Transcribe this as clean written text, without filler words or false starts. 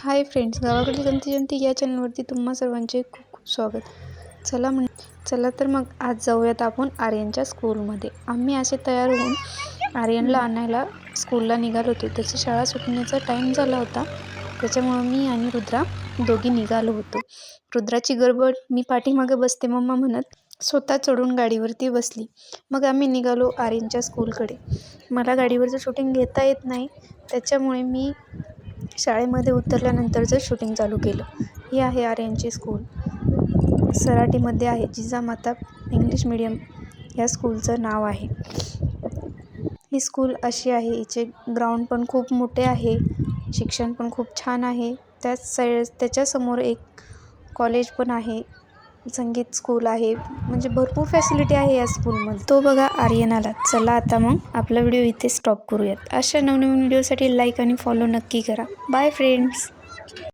Hi friends, गावाकडे जमती जमती या चॅनलवरती तुम्हा सर्वांचे खूप खूप स्वागत. चला तर मग आज जाऊयात आपण आर्यनच्या स्कूलमध्ये. आम्ही असे तयार होऊन आर्यनला आणायला स्कूलला निघालो होतो. त्याची शाळा सुटण्याचा टाईम झाला होता, त्याच्यामुळं मी आणि रुद्रा दोघी निघालो होतो. रुद्राची गडबड, मी पाठीमागे बसते मम्मा म्हणत स्वतः चढून गाडीवरती बसली. मग आम्ही निघालो आर्यनच्या स्कूलकडे. मला गाडीवरचं शूटिंग घेता येत नाही, त्याच्यामुळे मी शाळेमध्ये उतरल्यानंतरचं शूटिंग चालू केलं. ही आहे आर्यनची स्कूल, सराटीमध्ये आहे. जिजामाता इंग्लिश मीडियम या स्कूलचं नाव आहे. ही स्कूल अशी आहे, हिचे ग्राउंड पण खूप मोठे आहे, शिक्षण पण खूप छान आहे. त्याच्यासमोर एक कॉलेज पण आहे, संगीत स्कूल आहे, म्हणजे भरपूर फॅसिलिटी आहे या स्कूलमध्ये. तो बघा आर्यन आला. चला आता मग आपला व्हिडिओ इथे स्टॉप करूयात. अशा नवनवीन व्हिडिओसाठी लाईक आणि फॉलो नक्की करा. Bye friends.